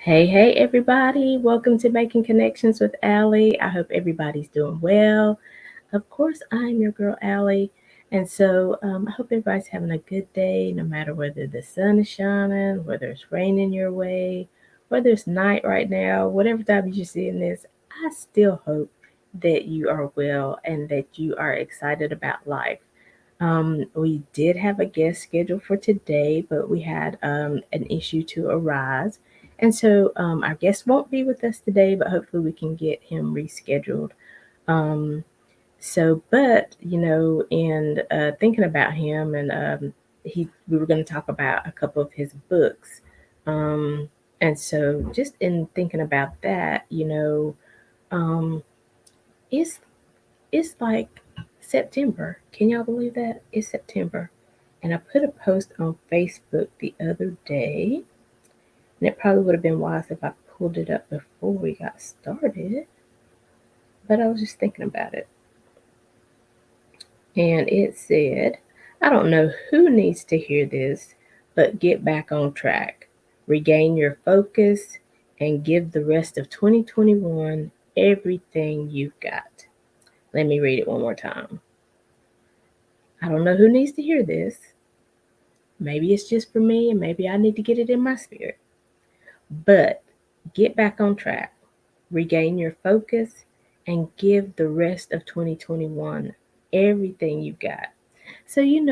Hey, everybody. Welcome to Making Connections with Aly. I hope everybody's doing well. Of course, I'm your girl, Aly. And I hope everybody's having a good day, no matter whether the sun is shining, whether it's raining your way, whether it's night right now, whatever time you're seeing this. I still hope that you are well and that you are excited about life. We did have a guest scheduled for today, but we had an issue to arise. Our guest won't be with us today, but hopefully we can get him rescheduled. Um, in thinking about him, we were going to talk about a couple of his books. Um, just in thinking about that, um, it's it's like September. Can y'all believe that? It's September. And I put a post on Facebook the other day, and it probably would have been wise if I pulled it up before we got started, but I was just thinking about it. And it said, I don't know who needs to hear this, but get back on track, regain your focus, and give the rest of 2021 everything you've got. Let me read it one more time. I don't know who needs to hear this. Maybe it's just for me, and maybe I need to get it in my spirit. But get back on track, regain your focus, and give the rest of 2021 everything you've got. So, we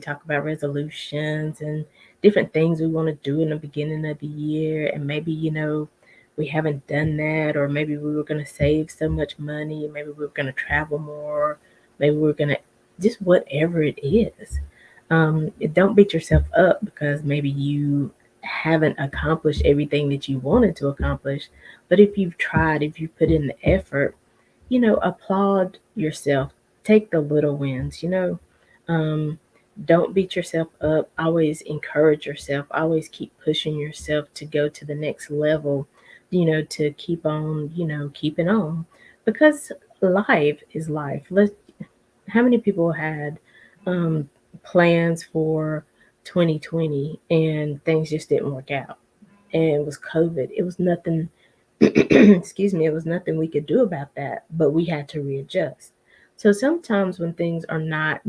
talk about resolutions and different things we want to do in the beginning of the year, and maybe, we haven't done that, or maybe we were going to save so much money, maybe we were going to travel more, maybe we are going to just whatever it is. Don't beat yourself up because maybe you haven't accomplished everything that you wanted to accomplish. But if you've tried, if you put in the effort, applaud yourself. Take the little wins, Um, don't beat yourself up. Always encourage yourself. Always keep pushing yourself to go to the next level, to keep on, keeping on. Because life is life. How many people had um, plans for 2020 and things just didn't work out? And it was COVID. It was nothing, excuse me, it was nothing we could do about that, but we had to readjust. So sometimes when things are not,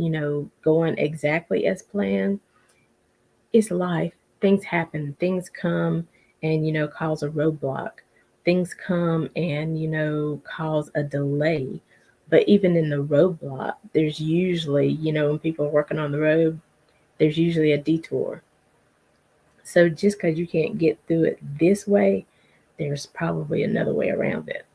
going exactly as planned, it's life. Things happen, things come and, cause a roadblock. Things come and, cause a delay. But even in the roadblock, there's usually, when people are working on the road, there's usually a detour. So just because you can't get through it this way, there's probably another way around it.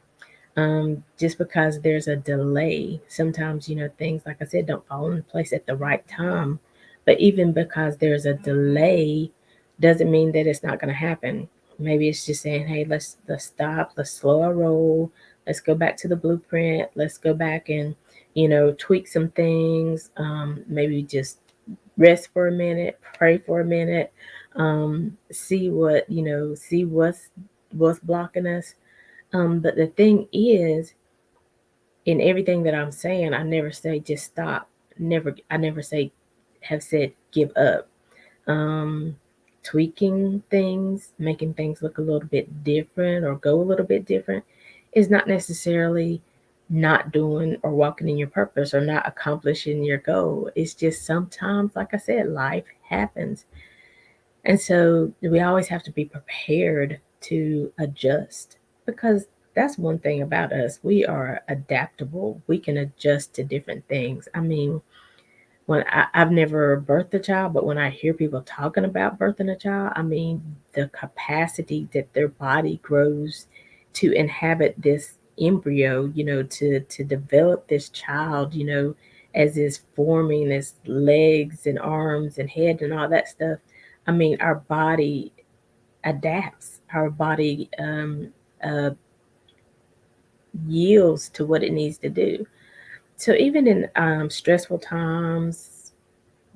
Just because there's a delay, sometimes, things, like I said, don't fall into place at the right time. But even because there's a delay, doesn't mean that it's not going to happen. Maybe it's just saying, hey, let's stop, let's slow our roll, let's go back to the blueprint, let's go back and tweak some things. Maybe just rest for a minute, pray for a minute, see what's blocking us. But the thing is, in everything that I'm saying, I never say just stop. I never say have said give up. Um, Tweaking things, making things look a little bit different or go a little bit different is not necessarily not doing or walking in your purpose or not accomplishing your goal. It's just sometimes, like I said, life happens. And so we always have to be prepared to adjust because that's one thing about us. We are adaptable. We can adjust to different things. I mean, I've never birthed a child, but when I hear people talking about birthing a child, I mean, the capacity that their body grows to inhabit this embryo, to develop this child, as it's forming its legs and arms and head and all that stuff. I mean, our body adapts. Our body uh, yields to what it needs to do. So even in stressful times,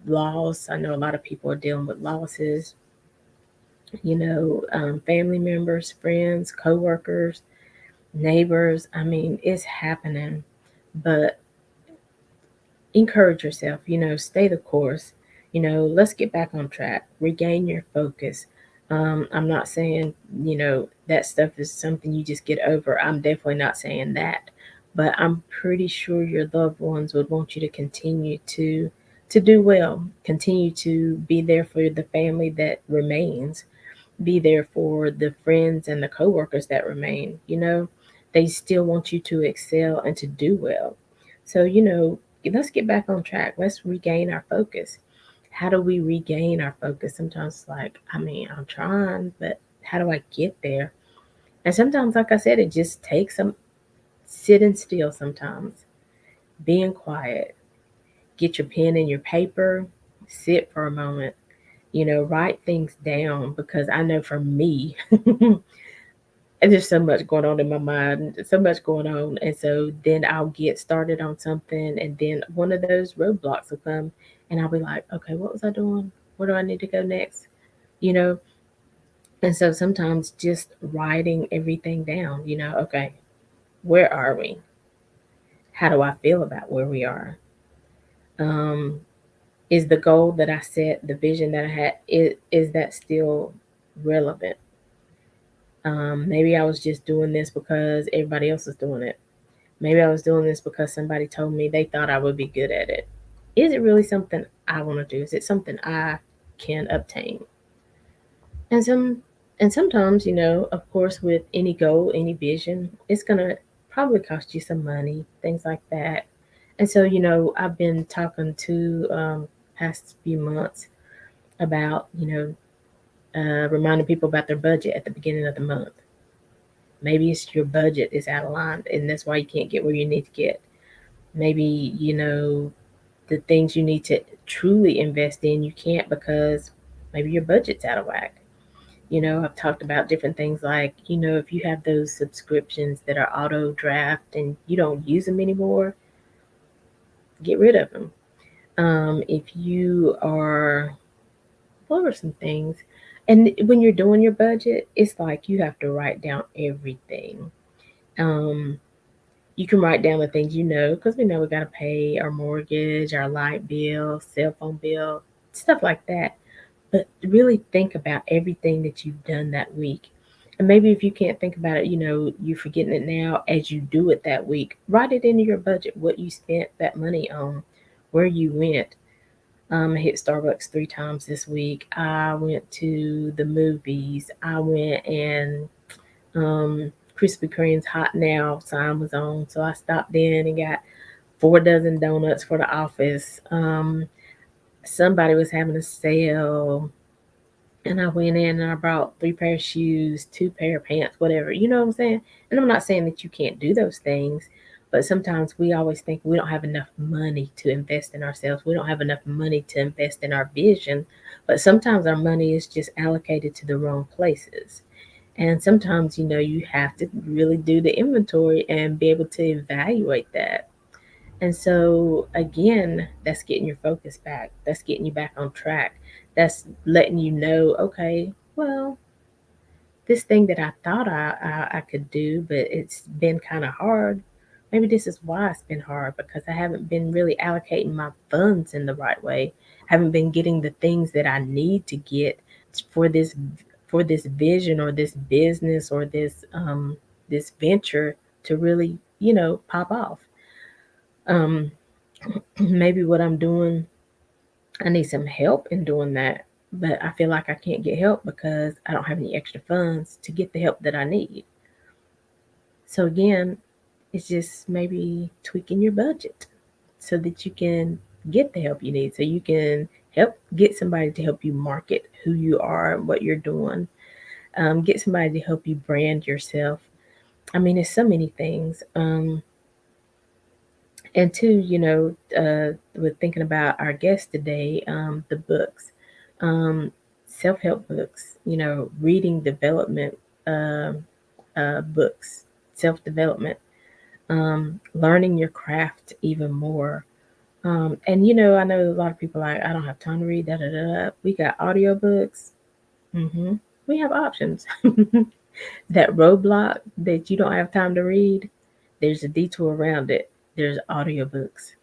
loss. I know a lot of people are dealing with losses, family members, friends, coworkers, neighbors. I mean, it's happening, but encourage yourself, stay the course, let's get back on track, regain your focus. I'm not saying, that stuff is something you just get over. I'm definitely not saying that. But I'm pretty sure your loved ones would want you to continue to do well, continue to be there for the family that remains, be there for the friends and the coworkers that remain, They still want you to excel and to do well. So, let's get back on track. Let's regain our focus. How do we regain our focus? Sometimes it's like, I mean, I'm trying, but how do I get there? And sometimes, like I said, it just takes some sitting still sometimes, being quiet, get your pen and your paper, sit for a moment, write things down because I know for me, and there's so much going on in my mind, so much going on. And so then I'll get started on something, and then one of those roadblocks will come, and I'll be like, okay, what was I doing? Where do I need to go next? You know? And so sometimes just writing everything down, okay, where are we? How do I feel about where we are? Um, is the goal that I set, the vision that I had, is that still relevant? Maybe I was just doing this because everybody else is doing it. Maybe I was doing this because somebody told me they thought I would be good at it. Is it really something I want to do? Is it something I can obtain? And sometimes, of course, with any goal, any vision, it's gonna probably cost you some money, things like that. And so, I've been talking to past few months about, reminding people about their budget at the beginning of the month. Maybe it's your budget is out of line, and that's why you can't get where you need to get. Maybe, the things you need to truly invest in, you can't because maybe your budget's out of whack. I've talked about different things like, if you have those subscriptions that are auto draft and you don't use them anymore, get rid of them. If you are, what are some things? And when you're doing your budget, it's like you have to write down everything. Um, you can write down the things because we know we got to pay our mortgage, our light bill, cell phone bill, stuff like that. But really think about everything that you've done that week. And maybe if you can't think about it, you're forgetting it now as you do it that week. Write it into your budget what you spent that money on, where you went. I hit Starbucks 3 times this week. I went to the movies. I went and Krispy Kreme's Hot Now sign was on, so I stopped in and got 4 dozen donuts for the office. Somebody was having a sale, and I went in and I brought 3 pair of shoes, 2 pair of pants, whatever. You know what I'm saying? And I'm not saying that you can't do those things, but sometimes we always think we don't have enough money to invest in ourselves. We don't have enough money to invest in our vision, but sometimes our money is just allocated to the wrong places. And sometimes, you have to really do the inventory and be able to evaluate that. And so, again, that's getting your focus back. That's getting you back on track. That's letting you know, okay, well, this thing that I thought I could do, but it's been kind of hard. Maybe this is why it's been hard because I haven't been really allocating my funds in the right way. Haven't been getting the things that I need to get for this vision or this business or this venture to really, pop off. Um, maybe what I'm doing, I need some help in doing that, but I feel like I can't get help because I don't have any extra funds to get the help that I need. So again, it's just maybe tweaking your budget so that you can get the help you need, so you can help get somebody to help you market who you are and what you're doing. Get somebody to help you brand yourself. I mean, it's so many things. And two, with thinking about our guest today, the books, um, self-help books, reading development um books, self-development, learning your craft even more. And I know a lot of people are like, I don't have time to read, da da da. Da. We got audiobooks. hmm We have options. That roadblock that you don't have time to read, there's a detour around it. There's audiobooks.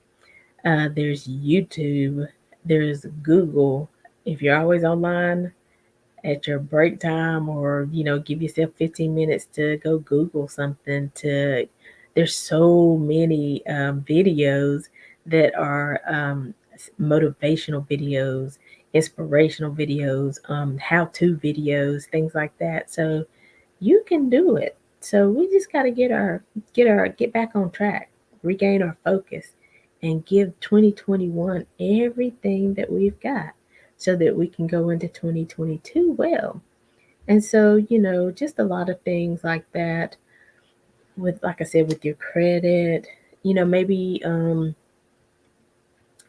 There's YouTube. There's Google. If you're always online, at your break time, or give yourself 15 minutes to go Google something. To There's so many videos that are motivational videos, inspirational videos, how-to videos, things like that. So you can do it. So we just got to get back on track, regain our focus, and give 2021 everything that we've got, so that we can go into 2022 well. And so, just a lot of things like that, with, like I said, with your credit. Maybe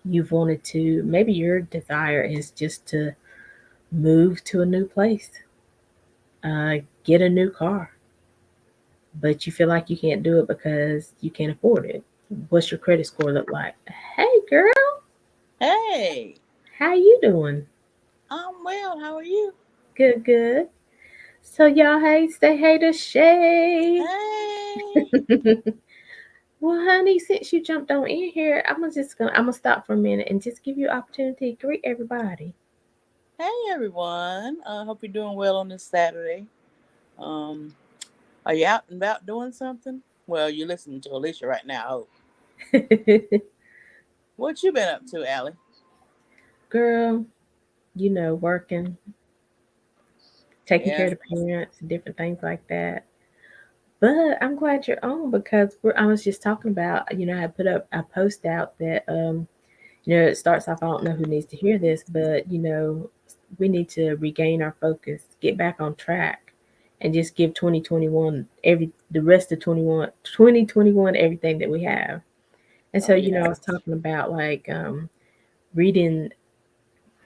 you've wanted to, maybe your desire is just to move to a new place, get a new car, but you feel like you can't do it because you can't afford it. What's your credit score look like? Hey, girl, Hey, how you doing? I'm well. How are you? Good, good. So y'all, hey, say hey to Shay. Hey, Well, honey, since you jumped on in here, I'm gonna stop for a minute and just give you opportunity to greet everybody. hey, everyone. Hope you're doing well on this Saturday. Um, are you out and about doing something? Well, you're listening to Alicia right now. I hope. What you been up to, Allie? Girl, working, taking care Yeah. of the parents, different things like that. But I'm glad you're on, because I was just talking about, I put up a post out that, it starts off, I don't know who needs to hear this, but, we need to regain our focus, get back on track, and just give 2021 the rest of 2021 everything that we have. And so, Oh yeah. I was talking about, like, reading.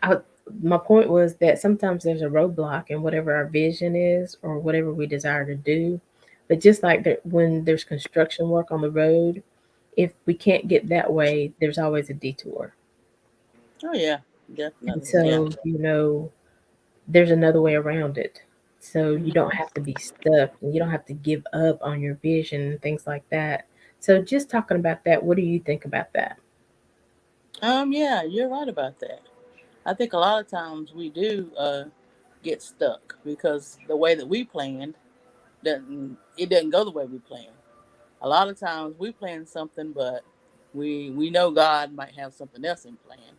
I, my point was that sometimes there's a roadblock in whatever our vision is or whatever we desire to do. But just like when there's construction work on the road, if we can't get that way, there's always a detour. Oh yeah. And Definitely. Yeah. so, there's another way around it. So you don't Mhm. have to be stuck, and you don't have to give up on your vision and things like that. So just talking about that, what do you think about that? Yeah, you're right about that. I think a lot of times we do get stuck because the way that we planned doesn't go the way we planned. A lot of times we plan something, but we know God might have something else in plan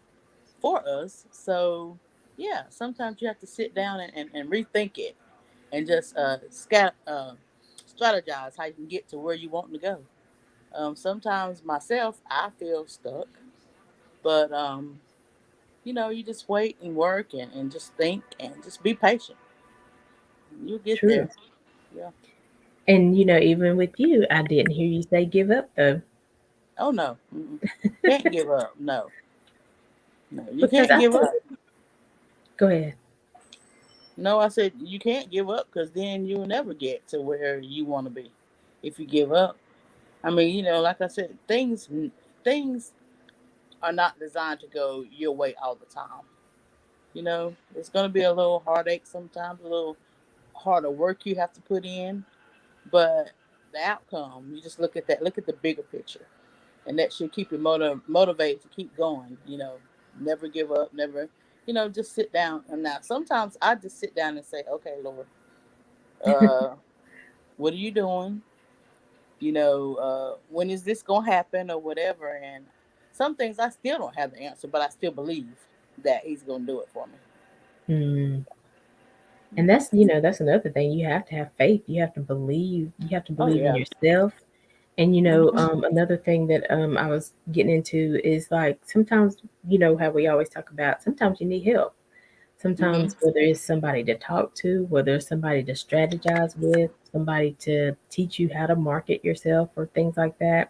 for us. So yeah, sometimes you have to sit down and rethink it and just strategize how you can get to where you want to go. Sometimes myself, I feel stuck, but you just wait and work and just think and just be patient. You'll get True. there. Yeah. And even with you, I didn't hear you say give up though, Oh no. Mm-mm. Can't give up. No. No, you because can't I give feel. up. Go ahead. No, I said you can't give up because then you'll never get to where you want to be if you give up. I mean, like I said, things are not designed to go your way all the time. It's going to be a little heartache sometimes, a little harder work you have to put in, but the outcome, you just look at that, look at the bigger picture, and that should keep you motivated to keep going. Never give up, never. Just sit down. And now sometimes I just sit down and say, okay, Lord, uh, what are you doing? When is this gonna happen or whatever? And some things I still don't have the answer, but I still believe that He's gonna do it for me. Mm. And Yeah. that's another thing. You have to have faith. You have to believe. You have to Oh believe in yeah. yourself. And Hmm. another thing that I was getting into is, like, sometimes, how we always talk about, sometimes you need help. Hmm. Sometimes, whether it's somebody to talk to, whether it's somebody to strategize with, somebody to teach you how to market yourself or things like that.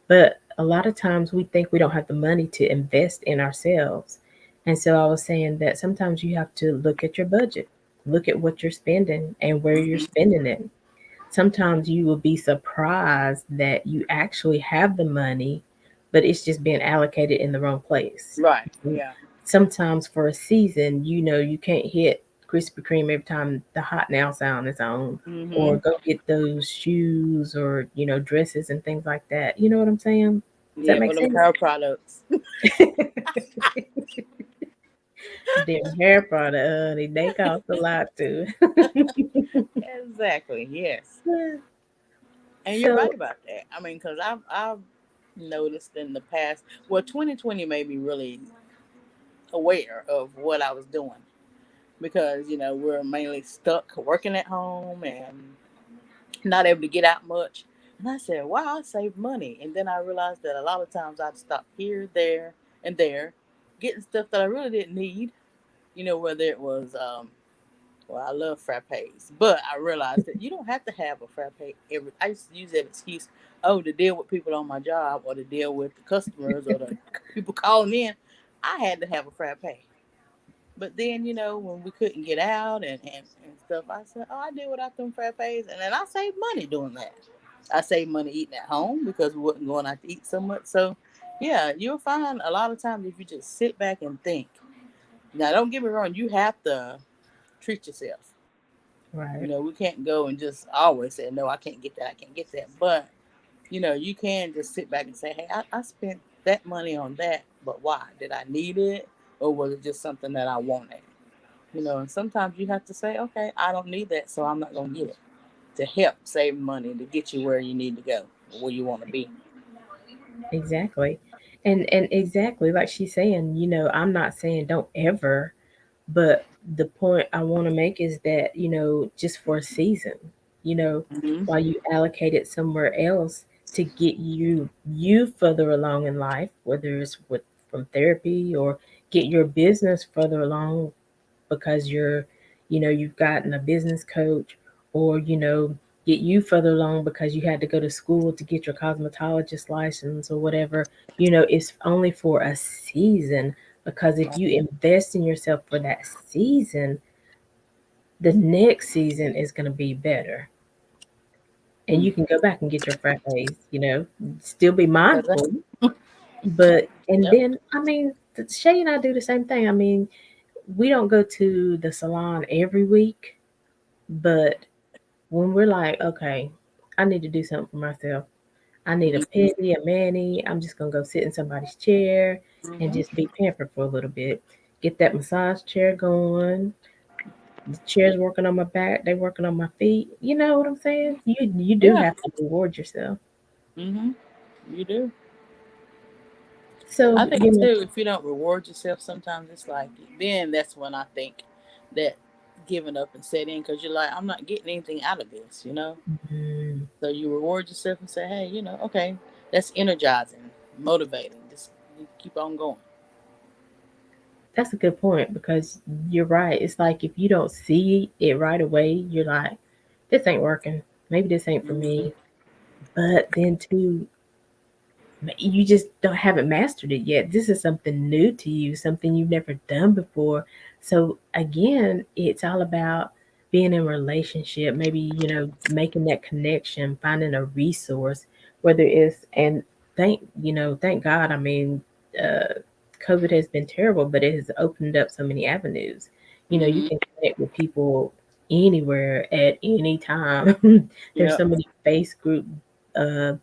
But a lot of times we think we don't have the money to invest in ourselves. And so I was saying that sometimes you have to look at your budget, look at what you're spending and where you're Hmm. spending it. Sometimes you will be surprised that you actually have the money, but it's just being allocated in the wrong place. Right. And Yeah. sometimes for a season, you can't hit Krispy Kreme every time the hot now sound is on, or Hmm. go get those shoes, or dresses and things like that. You know what I'm saying? Does that Yeah, make for them sense? hair products. Them hair product, honey, they cost a lot too. Exactly. Yes. And you're right So, about that. I mean, because I've noticed in the past, well, 2020 made me really aware of what I was doing because we're mainly stuck working at home and not able to get out much. And I said, wow, I saved money. And then I realized that a lot of times I'd stop here, there, and there, getting stuff that I really didn't need. Whether it was, well, I love frappes, but I realized that you don't have to have a frappe every. I used to use that excuse, oh, to deal with people on my job or to deal with the customers or the people calling in. I had to have a frappe. But then, when we couldn't get out and stuff, I said, oh, I did without them frappes. And then I saved money doing that. I saved money eating at home because we wasn't going out to eat so much. So, yeah, you'll find a lot of times if you just sit back and think. Now, don't get me wrong, you have to treat yourself. right, We can't go and just always say, no, I can't get that, I can't get that. But, you can just sit back and say, hey, I spent that money on that, but why? Did I need it? Or was it just something that I wanted? And sometimes you have to say, okay, I don't need that, so I'm not going to get it to help save money to get you where you need to go, where you want to be. exactly. And exactly like she's saying, I'm not saying don't ever, but the point I want to make is that, just for a season, you know, Mm-hmm. while you allocate it somewhere else to get you further along in life, whether it's with from therapy or get your business further along because you've gotten a business coach, or get you further along because you had to go to school to get your cosmetologist license or whatever. It's only for a season, because if you invest in yourself for that season, the next season is going to be better, and Mm. you can go back and get your frappes, still be Exactly. mindful. But and Yep. then, I mean, Shay and I do the same thing. I mean, we don't go to the salon every week, but when we're like, okay, I need to do something for myself. I need a Mm-hmm. pedi, a mani. I'm just gonna go sit in somebody's chair and Mm-hmm. just be pampered for a little bit. Get that massage chair going. The chair's working on my back. They working on my feet. You know what I'm saying? You do Yeah. have to reward yourself. Mm-hmm. You do. I So think too, if you don't reward yourself, sometimes it's like then that's when I think that giving up and setting because you're like, I'm not getting anything out of this. mm, So you reward yourself and say, hey, okay, that's energizing, motivating. Just you keep on going. that's a good point, because you're right. It's like if you don't see it right away, you're like, this ain't working. Maybe this ain't for me. Mm-hmm. But then too, you just don't haven't mastered it yet. This is something new to you, something you've never done before. So again, it's all about being in a relationship, maybe, making that connection, finding a resource, whether it's and thank God, I mean, uh COVID has been terrible, but it has opened up so many avenues. You Mm-hmm. can connect with people anywhere at any time. There's Yep. so many uh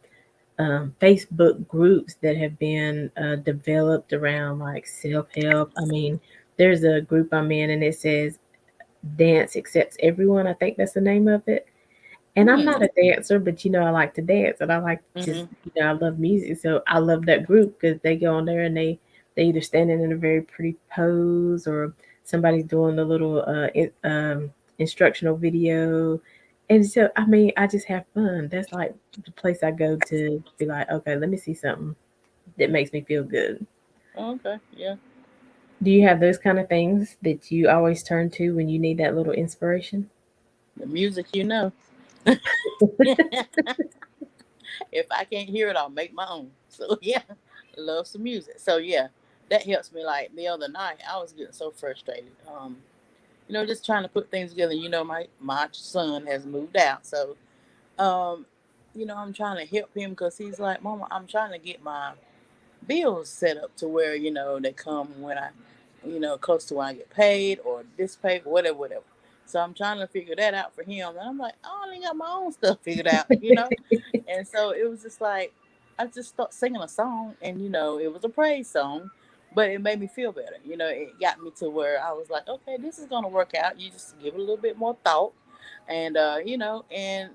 Facebook groups that have been developed around like self help. I mean, there's a group I'm in, and it says Dance Accepts Everyone. I think that's the name of it. And I'm not Mm-hmm. a dancer, but I like to dance, and I like just, Mm-hmm. I love music. So I love that group because they go on there and they either standing in a very pretty pose, or somebody's doing a little instructional video. And so, I mean, I just have fun. That's like the place I go to be like, okay, let me see something that makes me feel good. Oh, okay. Yeah. Do you have those kind of things that you always turn to when you need that little inspiration? The music. If I can't hear it, I'll make my own. So yeah, love some music. So yeah, that helps me. Like the other night, I was getting so frustrated. Just trying to put things together. My son has moved out, so um, I'm trying to help him because he's like, Mama, I'm trying to get my bills set up to where they come when I close to when I get paid or this paid, whatever, whatever. So I'm trying to figure that out for him, and I'm like, I only got my own stuff figured out. And so it was just like I just start singing a song, and it was a praise song, but it made me feel better. You know, it got me to where I was like, okay, this is gonna work out. You just give it a little bit more thought, and and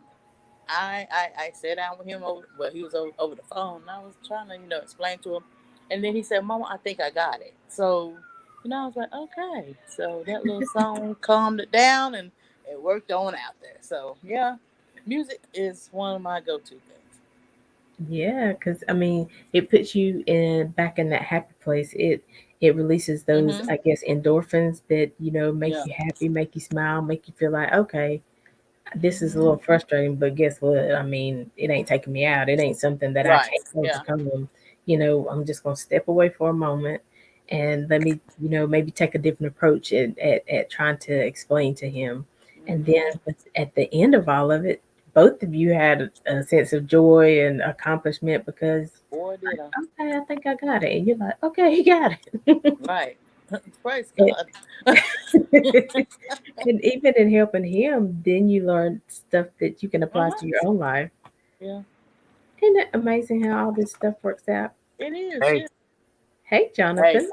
I sat down with him over, well, he was over the phone, and I was trying to, explain to him, and then he said, "Mama, I think I got it." So, I was like, okay. So that little song calmed it down, and it worked on out there. So yeah, music is one of my go-to things. Yeah, because I mean, it puts you in back in that happy place. It releases those, Mm-hmm. I guess, endorphins that, make Yeah. you happy, make you smile, make you feel like, okay, this is a Mm-hmm. little frustrating, but guess what? I mean, it ain't taking me out. It ain't something that I Right. can't Yeah. overcome. I'm just gonna step away for a moment and let me, maybe take a different approach at trying to explain to him. And then Mm-hmm. but at the end of all of it, both of you had a sense of joy and accomplishment because Boy, did I. okay, I think I got it. And you're like, okay, you got it. Right. Praise God. And even in helping him, then you learn stuff that you can apply to Uh-huh. your own life. Yeah. Isn't it amazing how all this stuff works out? It is. Hey, Yeah. Hey, Hey, Jonathan.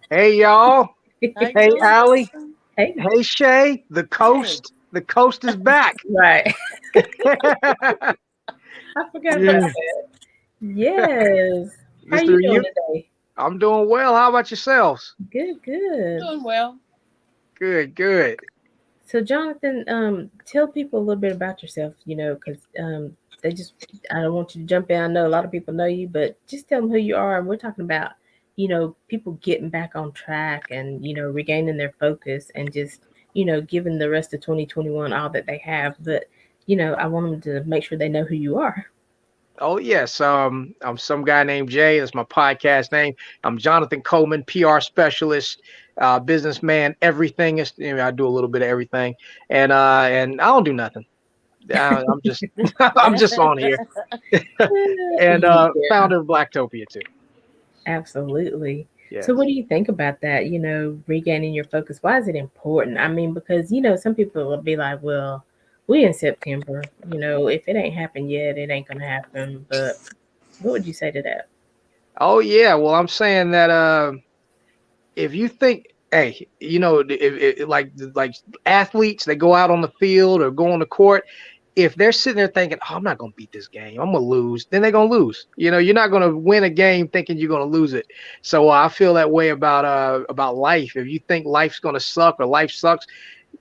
hey, y'all. how you Hey, doing, Allie. Jonathan? Hey, Hey, Shay. The Hey. coast. The coast is back. right. Yeah, I forgot about that. Yes. How Mr. you doing You. today? I'm doing well. How about yourselves? Good, good. Doing well. Good, good. So, Jonathan, tell people a little bit about yourself, because they just, I don't want you to jump in. I know a lot of people know you, but just tell them who you are. And we're talking about, people getting back on track and, regaining their focus and just, giving the rest of 2021 all that they have. But, I want them to make sure they know who you are. Oh, yes. I'm some guy named Jay. That's my podcast name. I'm Jonathan Coleman, PR specialist, businessman, everything. I do a little bit of everything. And I don't do nothing. I'm just I'm just on here. And Yeah. founder of Blacktopia too. Absolutely. So, Yes. what do you think about that? Regaining your focus. Why is it important? I mean, because, some people will be like, well, we in September, if it ain't happened yet, it ain't going to happen. But what would you say to that? Oh yeah. Well, I'm saying that if you think, hey, like athletes, they go out on the field or go on the court. If they're sitting there thinking, "Oh, I'm not gonna beat this game. I'm gonna lose," then they're gonna lose. You're not gonna win a game thinking you're gonna lose it. So I feel that way about life. If you think life's gonna suck or life sucks,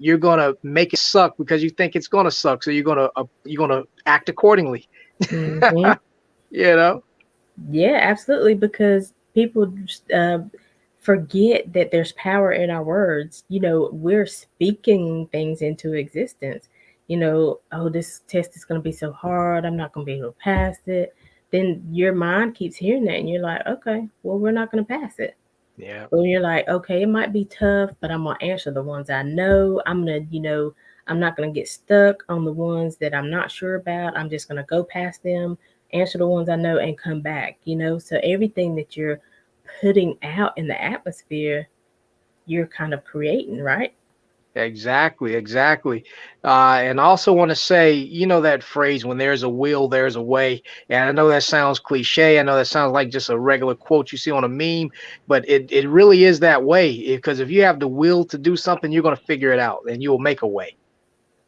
you're gonna make it suck because you think it's gonna suck. So you're gonna act accordingly. Hmm. you know. Yeah, absolutely. Because people just, forget that there's power in our words. We're speaking things into existence. Oh, this test is going to be so hard. I'm not going to be able to pass it. Then your mind keeps hearing that, and you're like, okay, well, we're not going to pass it. Yeah. But when you're like, okay, it might be tough, but I'm going to answer the ones I know. I'm not going to get stuck on the ones that I'm not sure about. I'm just going to go past them, answer the ones I know, and come back. So everything that you're putting out in the atmosphere, you're kind of creating, right? Exactly, exactly. And I also want to say, that phrase, when there's a will, there's a way. And I know that sounds cliche. I know that sounds like just a regular quote you see on a meme, but it really is that way. Because if you have the will to do something, you're going to figure it out and you will make a way.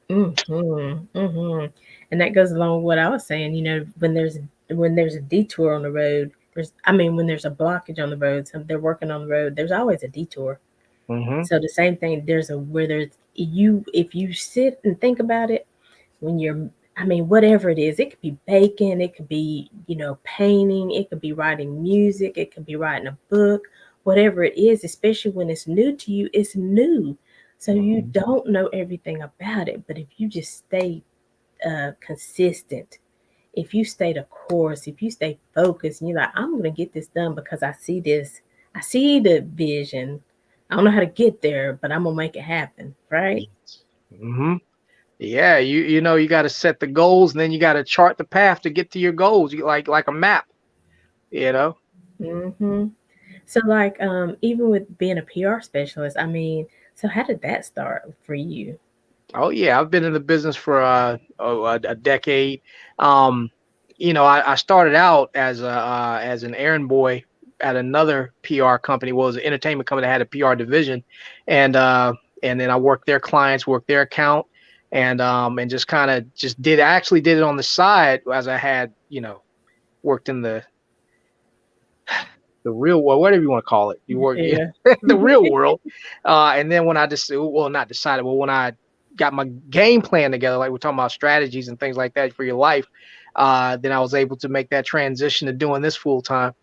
Mhm. Mhm. And that goes along with what I was saying. When there's a detour on the road, when there's a blockage on the road, so they're working on the road. There's always a detour. Hmm. So the same thing. If you sit and think about it, when you're, whatever it is, it could be baking, it could be, painting, it could be writing music, it could be writing a book, whatever it is, especially when it's new to you, it's new. So you Hmm. don't know everything about it. But if you just stay consistent, if you stay the course, if you stay focused, and you're like, I'm going to get this done because I see this, I see the vision. I don't know how to get there, but I'm going to make it happen. Right. Hmm. Yeah, you got to set the goals and then you got to chart the path to get to your goals. Like a map, you know. Hmm. So, like, even with being a PR specialist, so how did that start for you? Oh yeah, I've been in the business for a decade. Um, I started out as an errand boy at another PR company. Well, it was an entertainment company that had a PR division, and uh, and then I worked their clients, worked their account, and just kind of just did I actually did it on the side as I had worked in the real world, whatever you want to call it. You work in Yeah. the real world, and then when I just well not decided, well when I got my game plan together, like we're talking about strategies and things like that for your life, then I was able to make that transition to doing this full time.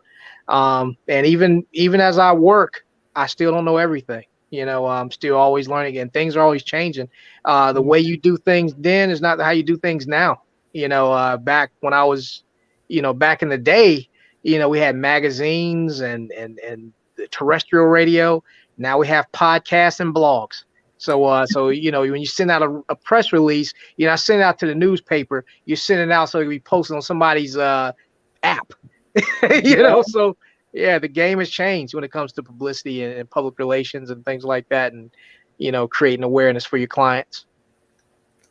And even as I work, I still don't know everything. I'm still always learning, and things are always changing. The way you do things then is not how you do things now. Back when I was, back in the day, we had magazines and the terrestrial radio. Now we have podcasts and blogs. So when you send out a press release, you're not sending it out to the newspaper. You're sending it out so it can be posted on somebody's app. Yeah. So yeah, the game has changed when it comes to publicity and public relations and things like that, and creating awareness for your clients.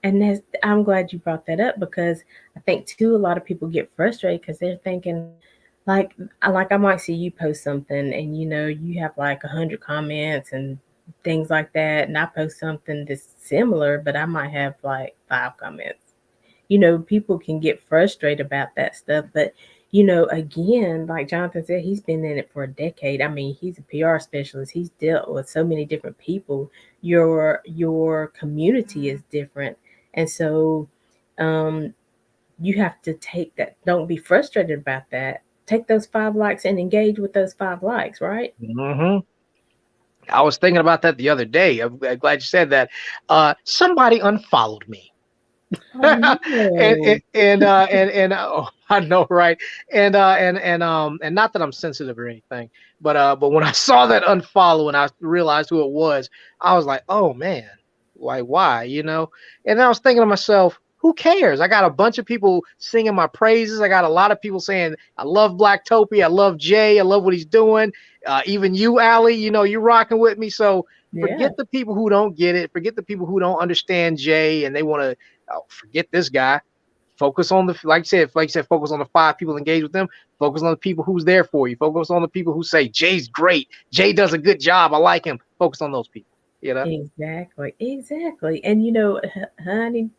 And I'm glad you brought that up because I think too a lot of people get frustrated because they're thinking like I might see you post something and you have like 100 comments and things like that, and I post something that's similar, but I might have like 5 comments. People can get frustrated about that stuff, but again, like Jonathan said, he's been in it for a decade. I mean, he's a PR specialist. He's dealt with so many different people. Your community is different, and so um, you have to take that. Don't be frustrated about that. Take those 5 likes and engage with those 5 likes, right? hmm I was thinking about that the other day. I'm glad you said that. Somebody unfollowed me. Oh no. And oh, I know, right? And not that I'm sensitive or anything, but when I saw that unfollow and I realized who it was, I was like, oh man, like why, And I was thinking to myself, who cares? I got a bunch of people singing my praises. I got a lot of people saying I love Blacktopia, I love Jay, I love what he's doing. Even you, Aly, you're rocking with me. So Yeah. forget the people who don't get it. Forget the people who don't understand Jay and they want to forget this guy. Focus on the like you said, focus on the 5 people, engage with them. Focus on the people who's there for you. Focus on the people who say Jay's great. Jay does a good job. I like him. Focus on those people. You know? Exactly. Exactly. And honey,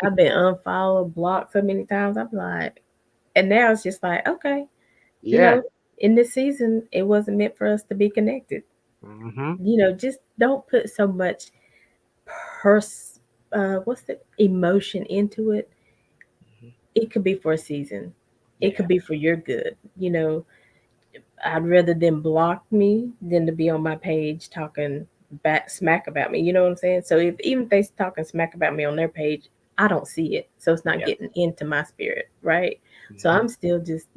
I've been unfollowed, blocked so many times. I'm like, and now it's just like, okay, you Yeah. know, in this season, it wasn't meant for us to be connected. Mm-hmm. Just don't put so much pers what's the emotion into it. It could be for a season. It Yeah. could be for your good. I'd rather them block me than to be on my page talking back smack about me. You know what I'm saying? So if even if they talking smack about me on their page, I don't see it. So it's not Yeah. getting into my spirit, right? So Mm-hmm. I'm still just,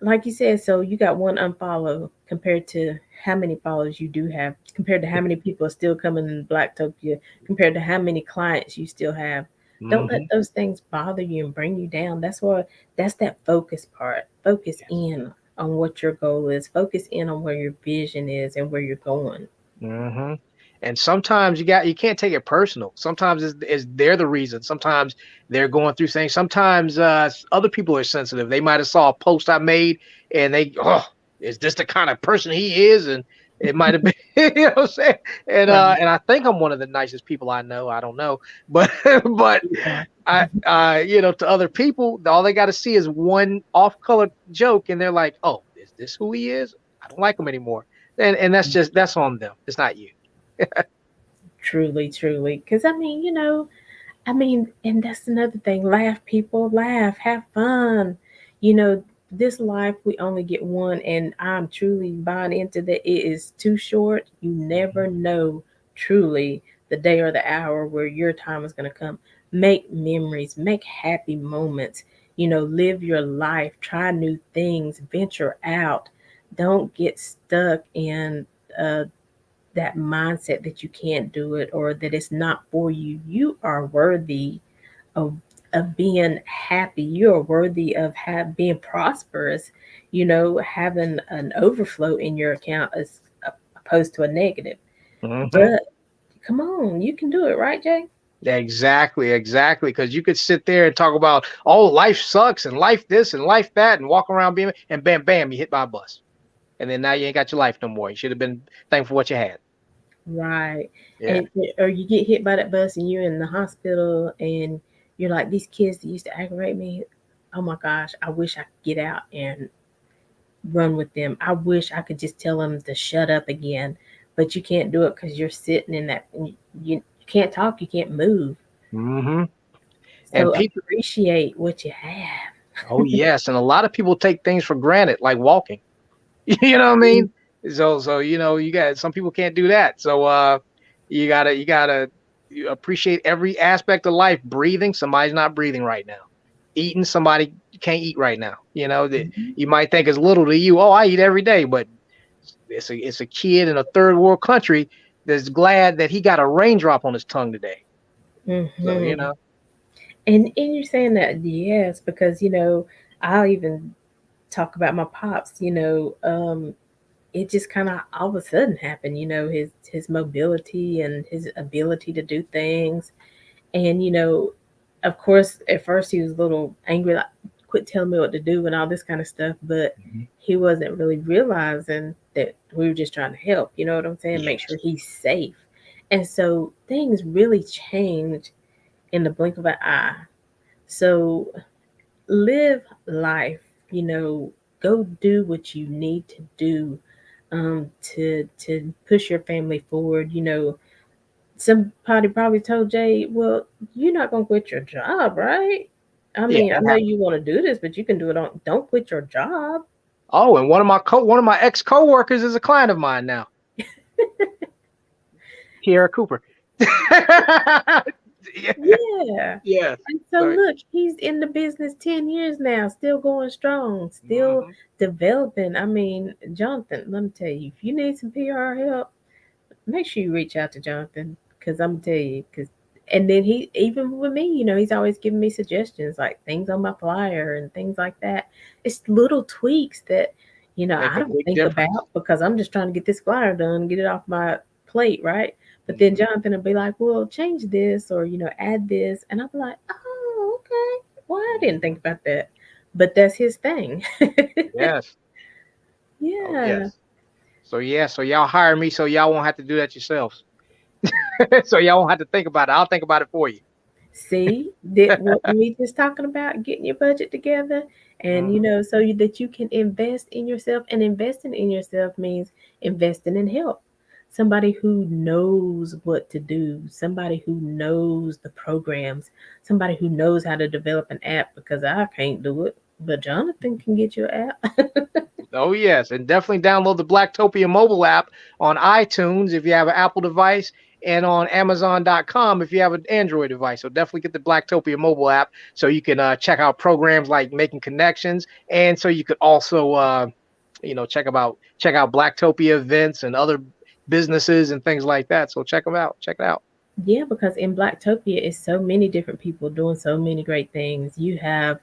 like you said, so you got one unfollow compared to how many followers you do have, compared to how many people are still coming in Blacktopia, compared to how many clients you still have. Don't let Mm-hmm. those things bother you and bring you down. That's that focus part. Focus Yes. in on what your goal is. Focus in on where your vision is and where you're going. Mm-hmm. And sometimes you can't take it personal. Sometimes it's they're the reason. Sometimes they're going through things. Sometimes other people are sensitive. They might have saw a post I made and is this the kind of person he is? And it might have been, what I'm saying? Right. And I think I'm one of the nicest people I know. I don't know, but but You are. to other people, all they got to see is one off-color joke, and they're like, "Oh, is this who he is? I don't like him anymore." And that's on them. It's not you. Truly, truly. Because and that's another thing. Laugh, people, laugh, have fun. You know, this life we only get one, and I'm truly buying into that. It is too short. You never know truly the day or the hour where your time is going to come. Make memories, make happy moments. Live your life, try new things, venture out. Don't get stuck in uh, that mindset that you can't do it or that it's not for you. You are worthy of being happy. You are worthy of being prosperous. Having an overflow in your account as opposed to a negative. Hmm But come on, you can do it, right, Jay? Exactly, exactly. Because you could sit there and talk about, oh, life sucks and life this and life that, and walk around being, and bam, bam, you hit by a bus, and then now you ain't got your life no more. You should have been thankful for what you had. Right. Yeah. And or you get hit by that bus and you're in the hospital and you're like, these kids that used to aggravate me, oh my gosh, I wish I could get out and run with them. I wish I could just tell them to shut up again. But you can't do it because you're sitting in that, and you can't talk, you can't move. Hmm. And So people, appreciate what you have. oh yes, and a lot of people take things for granted, like walking. You know what I mean? So you got some people can't do that. So you appreciate every aspect of life. Breathing, somebody's not breathing right now. Eating, somebody can't eat right now. You know that Mhm. you might think is little to you. Oh, I eat every day, but it's a kid in a third world country that's glad that he got a raindrop on his tongue today. So Mhm. And you're saying that, yes, because I'll even talk about my pops. It just kind of all of a sudden happened. His mobility and his ability to do things, and of course, at first he was a little angry, like, quit telling me what to do and all this kind of stuff. But Mhm. he wasn't really realizing that we were just trying to help. You know what I'm saying? Make sure Yes. he's safe. And so things really changed in the blink of an eye. So live life, you know, go do what you need to do, to push your family forward. Somebody probably told Jay, well, you're not gonna quit your job, right? I Yeah, mean, I that know happened. you want to do this, but you can do it on. Don't quit your job. Oh, and one of my ex coworkers is a client of mine now, Kiara Cooper. Yeah. Yeah. Yes. And so So, look, he's in the business 10 years now, still going strong, still mhm. developing. I mean, Jonathan, let me tell you, if you need some PR help, make sure you reach out to Jonathan, because I'm gonna tell you, because and then he, even with me, he's always giving me suggestions like things on my flyer and things like that. It's little tweaks that Make I a don't big think difference. about because I'm just trying to get this flyer done, get it off my plate, right? But then Mhm. Jonathan will be like, "Well, change this or add this," and I'll be like, "Oh, okay. Well, I didn't think Mhm. about that." But that's his thing. Yes. Oh Yeah. yes. So yeah. So y'all hire me so y'all won't have to do that yourselves. So y'all won't have to think about it. I'll think about it for you. See, that what we just talking about, getting your budget together, and Hmm. so that you can invest in yourself. And investing in yourself means investing in help. Somebody who knows what to do, somebody who knows the programs, somebody who knows how to develop an app, because I can't do it, but Jonathan can get your app. Oh yes, and definitely download the Blacktopia mobile app on iTunes if you have an Apple device, and on Amazon.com if you have an Android device. So definitely get the Blacktopia mobile app so you can check out programs like Making Connections, and so you could also check out Blacktopia events and other businesses and things like that. So check them out. Check it out. Yeah, because in Blacktopia is so many different people doing so many great things. You have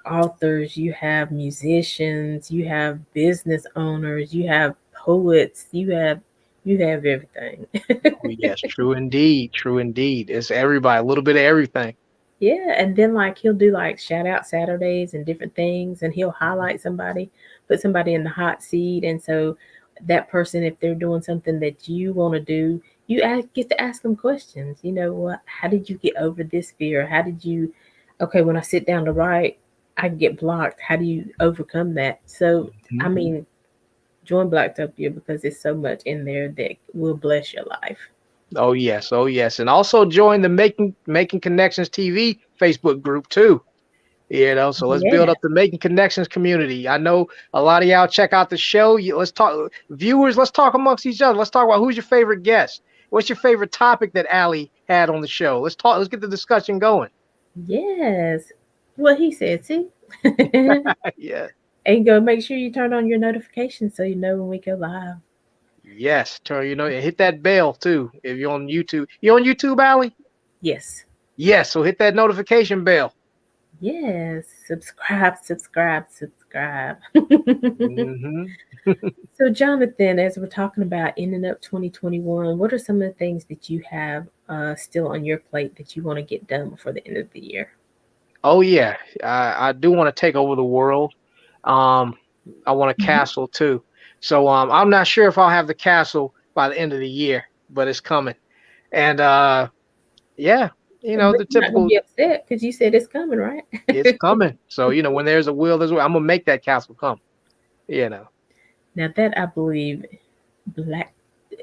authors, you have musicians, you have business owners, you have poets, you have everything. Oh yes, true indeed, true indeed. It's everybody, a little bit of everything. Yeah, and then like he'll do like shout out Saturdays and different things, and he'll highlight somebody, put somebody in the hot seat, and so that person, if they're doing something that you want to do, get to ask them questions. You know what? How did you get over this fear? How did you? Okay, when I sit down to write, I get blocked. How do you overcome that? So, I Mhm. mean, join Blacktopia because there's so much in there that will bless your life. Oh yes, oh yes, and also join the Making Connections TV Facebook group too. So let's build Yeah. up the Making Connections community. I know a lot of y'all check out the show. Let's talk, viewers. Let's talk amongst each other. Let's talk about who's your favorite guest. What's your favorite topic that Aly had on the show? Let's talk. Let's get the discussion going. Yes. What he said, see? Yeah. And go make sure you turn on your notifications so you know when we go live. Yes. Turn. And hit that bell too. If you're on YouTube, you on YouTube, Aly? Yes. Yes. So hit that notification bell. Yes. Subscribe, subscribe, subscribe. subscribe. Hmm. So, Jonathan, as we're talking about ending up 2021, what are some of the things that you have still on your plate that you want to get done before the end of the year? Oh yeah, I do want to take over the world. Um, I want a Mhm. castle too. So I'm not sure if I'll have the castle by the end of the year, but it's coming. And yeah, But the you're not going to typical, be upset because you said it's coming, right? it's coming. So when there's a will, there's a way. I'm gonna make that castle come. You know. Now, that I believe black,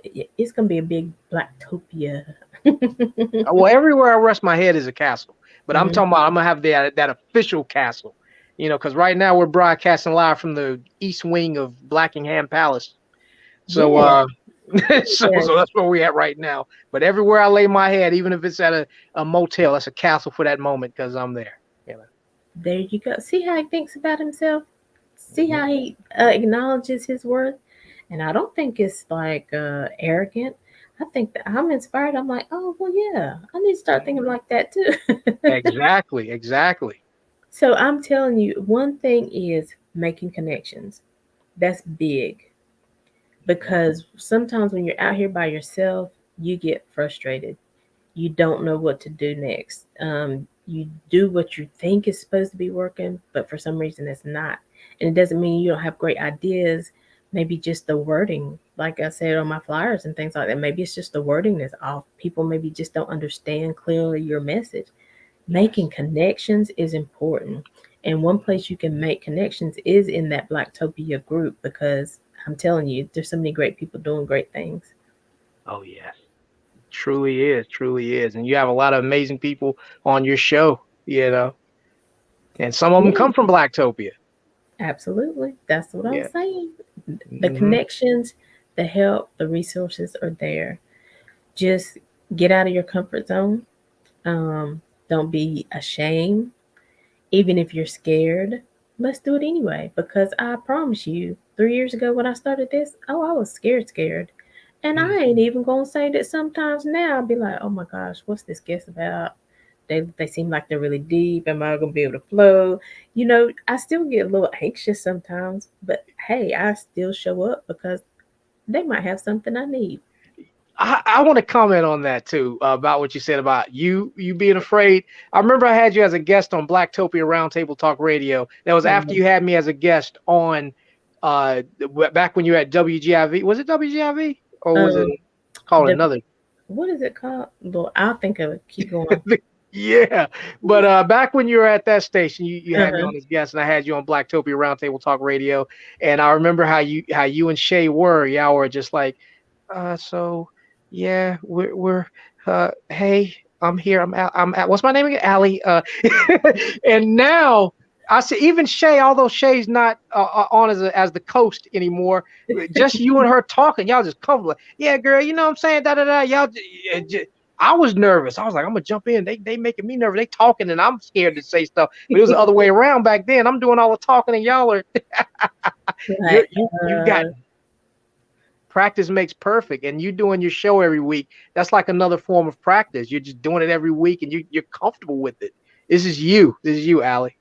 it's going to be a big blacktopia. Well, everywhere I rest my head is a castle, but I'm Mhm. talking about I'm gonna have that official castle. Because right now we're broadcasting live from the east wing of Blackingham Palace. So Yeah, so yes. that's where we're at right now. But everywhere I lay my head, even if it's at a motel, that's a castle for that moment because I'm there. You There you go. See how he thinks about himself? See know. how he acknowledges his worth? And I don't think it's like arrogant. I think that I'm inspired. I'm like, oh, well, yeah, I need to start thinking like that too. Exactly, exactly. So I'm telling you, one thing is making connections. That's big because sometimes when you're out here by yourself, you get frustrated. You don't know what to do next. You do what you think is supposed to be working, but for some reason it's not. And it doesn't mean you don't have great ideas. Maybe just the wording, like I said on my flyers and things like that. Maybe it's just the wording that's off. People maybe just don't understand clearly your message. Yes. Making connections is important. And one place you can make connections is in that Blacktopia group because I'm telling you, there's so many great people doing great things. Oh yes. Truly is, truly is. And you have a lot of amazing people on your show. And some of them Yeah, come from Blacktopia. absolutely. That's what I'm Yeah. saying. The Hmm. connections, the help, the resources are there. Just get out of your comfort zone. Um, don't be ashamed, even if you're scared. Let's do it anyway because I promise you, 3 years ago when I started this, oh, I was scared. And I ain't even gonna say that sometimes now I'll be like, oh my gosh, what's this guest about? They seem like they're really deep. Am I gonna be able to flow? I still get a little anxious sometimes, but hey, I still show up because they might have something I need. I want to comment on that too, about what you said about you being afraid. I remember I had you as a guest on Blacktopia Roundtable Talk Radio. That was after Um, you had me as a guest on back when you were at WGIV. Was it WGIV or was it um, called the, another? what is it called? Lord, I'll think of it. Keep going. Yeah, but back when you were at that station, you had me Uh-huh. on as guest, and I had you on Blacktopia Roundtable Talk Radio, and I remember how you and Shay were. Y'all were just like, so yeah, we're hey, I'm here. I'm at what's my name again? Aly. And now I see even Shay, although Shay's not on as the coast anymore. Just you and her talking, y'all just comfortable. Yeah, girl, you know what I'm saying? Da da da. I was nervous. I was like, I'm gonna jump in. They making me nervous. They talking and I'm scared to say stuff. But it was the other way around back then. I'm doing all the talking and y'all are Like, you got practice makes perfect, and you doing your show every week. That's like another form of practice. You're just doing it every week and you're comfortable with it. This is you. This is you, Aly.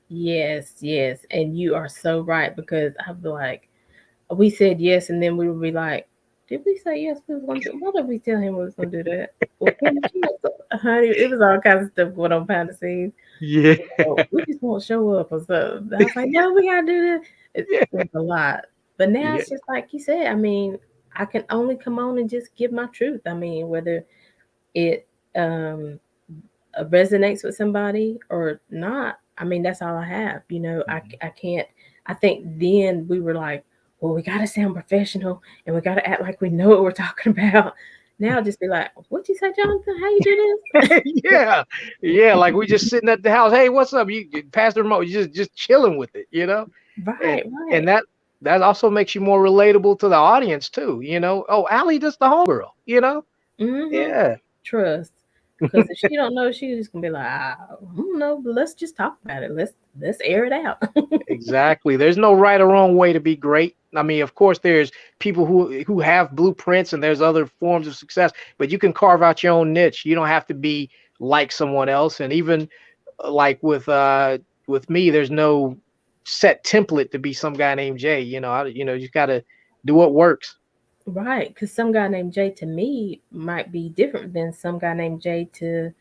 yes, yes, and you are so right because I'd be like, we said yes, and then we would be like, did we say yes? We was gonna do. Why did we tell him we was gonna do that? Well, Kim, she was, honey, it was all kinds of stuff going on behind the scenes. Yeah. So we just won't show up or something. I was like, no, we gotta do this. Yeah. It was a lot, but now Yeah. it's just like you said. I mean, I can only come on and just give my truth. I mean, whether it resonates with somebody or not, I mean, that's all I have. I can't. I think then we were like, well, we got to sound professional and we got to act like we know what we're talking about. Now just be like, what'd you say, Jonathan? How you do this? Yeah. Yeah. Like we just sitting at the house. Hey, what's up? You pass the remote. You just chilling with it. And Right, and right. that also makes you more relatable to the audience too. Oh, Aly, just the homegirl. Mm-hmm. Yeah. Trust. Because if she don't know, she's just gonna be like, I don't know, but let's just talk about it. Let's air it out. Exactly. There's no right or wrong way to be great. I mean, of course, there's people who have blueprints and there's other forms of success, but you can carve out your own niche. You don't have to be like someone else. And even like with me, there's no set template to be some guy named Jay. You just got to do what works. Right, because some guy named Jay to me might be different than some guy named Jay to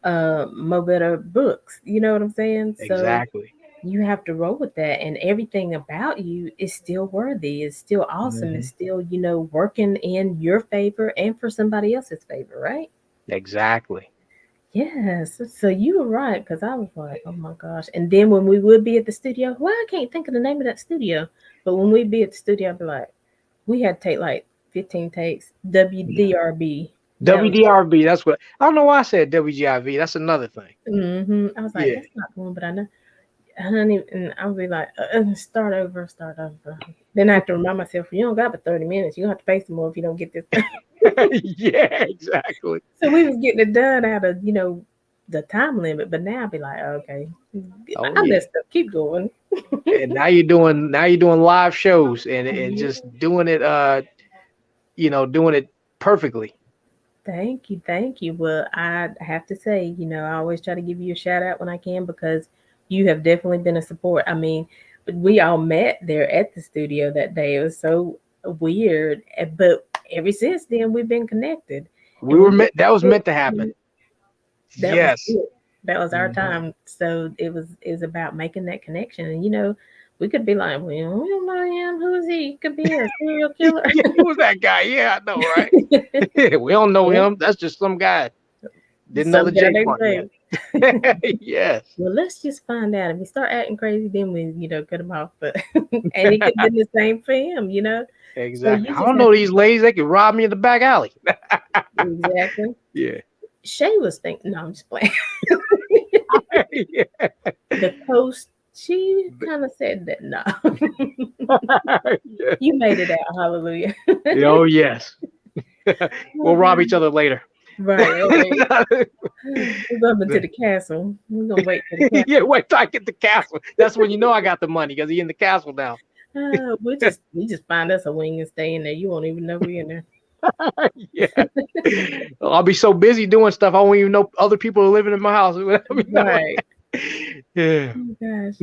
Mo Better Books. You know what I'm saying? So Exactly. you have to roll with that, and everything about you is still worthy, is still awesome, is Hmm. still, working in your favor and for somebody else's favor, right? Exactly. Yes. So you were right, because I was like, oh my gosh. And then when we would be at the studio, well, I can't think of the name of that studio, but when we'd be at the studio, I'd be like, we had to take like 15 takes. WDRB. That was it. WDRB. That's what I don't know why I said WGIV. That's another thing. I was like, Yeah. that's not the one, but I know. Honey, and I'll be like, start over, start over. Then I have to remind myself, you don't got but 30 minutes. You don't have to pay some more if you don't get this done. Yeah, exactly. So we was getting it done out of, the time limit. But now I'll be like, okay, Oh I yeah. messed up. Keep going. And now you're doing live shows and Yeah. just doing it doing it perfectly. Thank you, thank you. Well, I have to say, I always try to give you a shout out when I can, because you have definitely been a support. I mean, we all met there at the studio that day. It was so weird, but ever since then we've been connected, We and were we've meant that was been, meant to happen. that was Yes. it. That was our Mhm. time. So it was about making that connection, and we could be like, well, we don't know him. Who is he? He could be a serial killer. Yeah, who was that guy? Yeah, I know, right? We don't know Yeah, him. That's just some guy. Didn't know some the guy J named part Dave. yet. Yes, Well, let's just find out. If he start acting crazy, then we, cut him off. But and it could have been the same for him. So exactly. you I just don't have know to these ladies. They could rob me in the back alley. exactly. Yeah. Shay was thinking. No, I'm just playing. Yeah. The coast. She kind of said that. No, Yeah. you made it out. Hallelujah. Oh yes. Oh We'll rob God. each other later. Right, right. We're going to the castle. We're gonna wait for the castle. Yeah, wait till I get the castle. That's when you know I got the money because he in the castle now. We just find us a wing and stay in there. You won't even know we're in there. Yeah. I'll be so busy doing stuff I won't even know other people are living in my house. Right. Yeah. Oh gosh.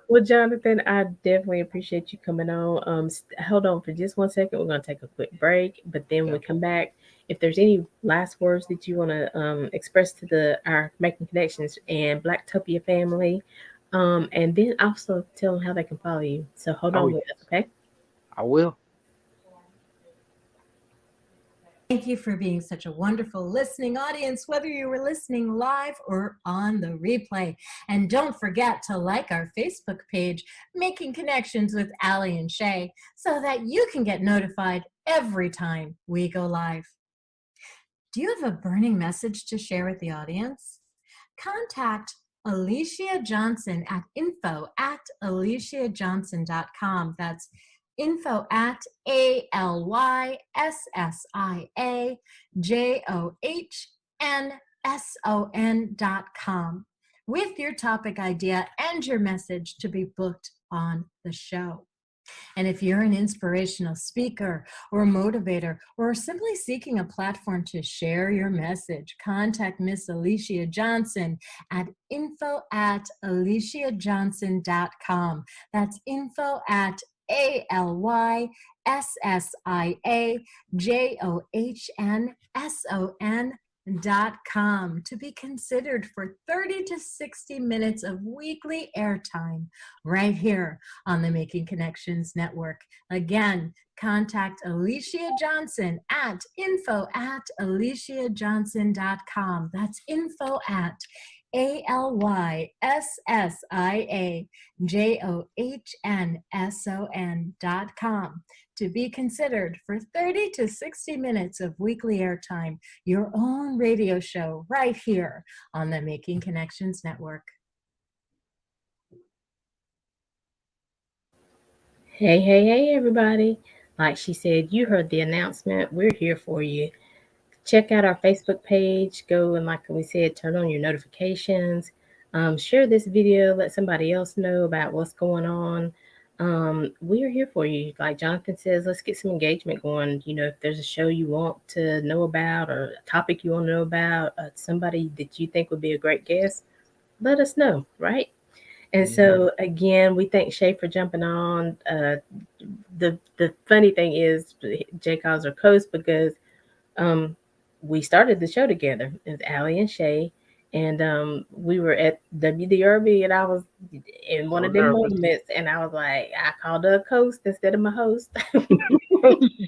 Well, Jonathan, I definitely appreciate you coming on. Hold on for just one second. We're gonna take a quick break, but then when we Okay. come back, if there's any last words that you want to express to the our Making Connections and Blacktopia family, and then also tell them how they can follow you. So hold Oh on with yes. us, okay? I will. Thank you for being such a wonderful listening audience, whether you were listening live or on the replay. And don't forget to like our Facebook page, Making Connections with Aly and Shay, so that you can get notified every time we go live. Do you have a burning message to share with the audience? Contact Alicia Johnson at info@aliciajohnson.com. That's info@ALYSSIAJOHNSON.com with your topic idea and your message to be booked on the show. And if you're an inspirational speaker or a motivator or simply seeking a platform to share your message, contact Miss Alicia Johnson at info@aliciajohnson.com. That's info@ALYSSIAJOHNSON.com to be considered for 30 to 60 minutes of weekly airtime right here on the Making Connections Network. Again, contact Alicia Johnson at info@aliciajohnson.com. That's info@ALYSSIAJOHNSON.com to be considered for 30 to 60 minutes of weekly airtime, your own radio show right here on the Making Connections Network. Hey, hey, hey, everybody. Like she said, you heard the announcement. We're here for you. Check out our Facebook page. Go and, like we said, turn on your notifications. Share this video. Let somebody else know about what's going on. We are here for you. Like Jonathan says, let's get some engagement going. If there's a show you want to know about or a topic you want to know about, somebody that you think would be a great guest, let us know, right? And Mhm. so again, we thank Shay for jumping on. The funny thing is, Jay calls her Coast because um, we started the show together. It's Allie and Shay, and we were at WDRB, and I was in one So of them nervous. moments, and I was like, I called her a Coast instead of my host.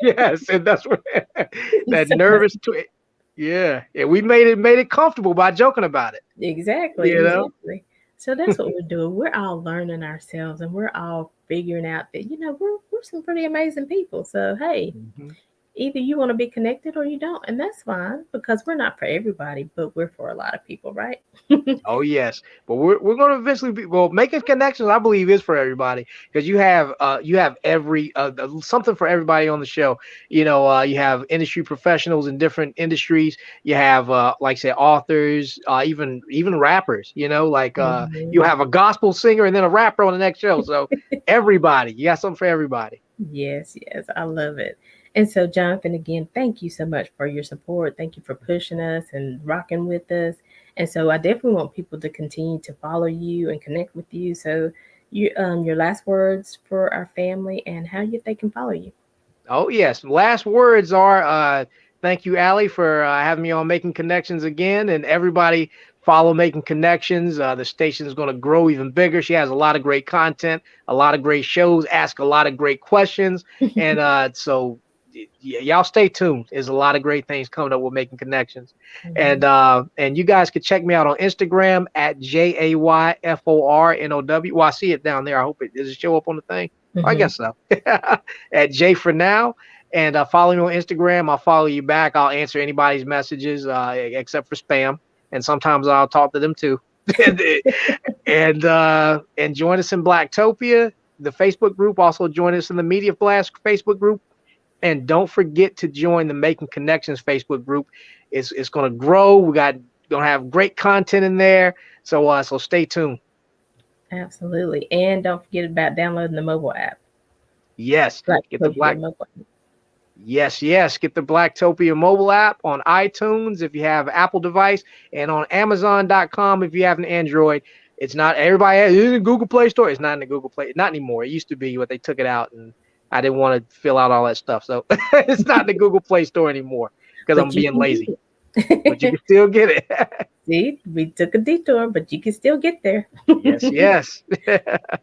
Yes, and that's what that So, nervous twitch. Yeah, yeah, we made it comfortable by joking about it. exactly, You know. exactly. So that's what we're doing. We're all learning ourselves, and we're all figuring out that we're some pretty amazing people. So hey, Mhm. either you want to be connected or you don't, and that's fine because we're not for everybody, but we're for a lot of people, right? Oh yes, but we're going to eventually be well making connections. I believe is for everybody because you have every something for everybody on the show. You have industry professionals in different industries. You have like I said authors, even rappers. You Mhm. have a gospel singer and then a rapper on the next show. So everybody, you got something for everybody. Yes, yes, I love it. And so, Jonathan, again, thank you so much for your support. Thank you for pushing us and rocking with us. And so, I definitely want people to continue to follow you and connect with you. So, your last words for our family and how they can follow you. Oh yes. Last words are thank you, Allie, for having me on Making Connections again, and everybody follow Making Connections. The station is going to grow even bigger. She has a lot of great content, a lot of great shows, ask a lot of great questions, and so y'all stay tuned. There's a lot of great things coming up with Making Connections, Mhm. and you guys can check me out on Instagram at JAYFORNOW. Well, I see it down there. I hope it does it show up on the thing. I Mhm. guess so. At J for now. And follow me on Instagram. I'll follow you back. I'll answer anybody's messages except for spam. And sometimes I'll talk to them too. And join us in Blacktopia, the Facebook group. Also join us in the Media Blast Facebook group. And don't forget to join the Making Connections Facebook group. It's going to grow. We got gonna have great content in there. So stay tuned. Absolutely. And don't forget about downloading the mobile app, Yes, get the Blacktopia Black mobile. Yes, yes. Get the Blacktopia mobile app on iTunes if you have an Apple device and on Amazon.com if you have an Android. It's not everybody has it in the Google Play Store. It's not in the Google Play, not anymore. It used to be, but they took it out and I didn't want to fill out all that stuff. So it's not in the Google Play Store anymore because I'm But you being can lazy. get But you it. can still get it. See, we took a detour, but you can still get there. Yes, yes.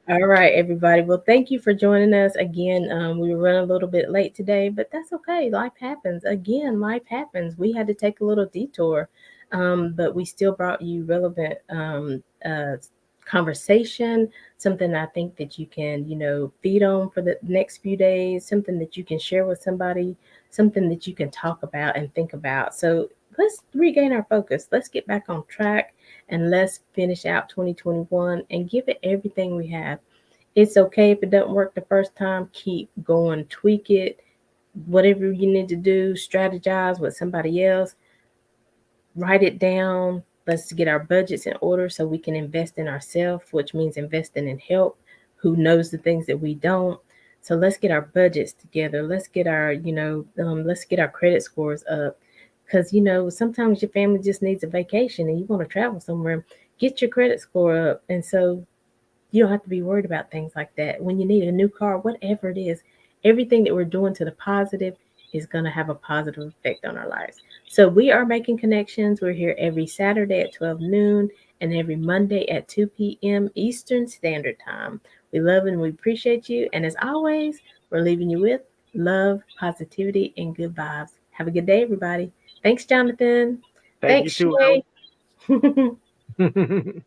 All right, everybody. Well, thank you for joining us again. We were running a little bit late today, but that's okay. Life happens. Again, life happens. We had to take a little detour, but we still brought you relevant conversation, something I think that you can, feed on for the next few days, something that you can share with somebody, something that you can talk about and think about. So let's regain our focus. Let's get back on track and let's finish out 2021 and give it everything we have. It's okay if it doesn't work the first time. Keep going, tweak it, whatever you need to do, strategize with somebody else, write it down. Let's get our budgets in order so we can invest in ourselves, which means investing in help who knows the things that we don't. So let's get our budgets together. Let's get our credit scores up. Because, sometimes your family just needs a vacation and you want to travel somewhere. Get your credit score up. And so you don't have to be worried about things like that. When you need a new car, whatever it is, everything that we're doing to the positive is going to have a positive effect on our lives. So we are making connections. We're here every Saturday at 12 noon and every Monday at 2 p.m. Eastern Standard Time. We love and we appreciate you. And as always, we're leaving you with love, positivity, and good vibes. Have a good day, everybody. Thanks, Jonathan. Thank you Thanks, too, Shay. Ellie.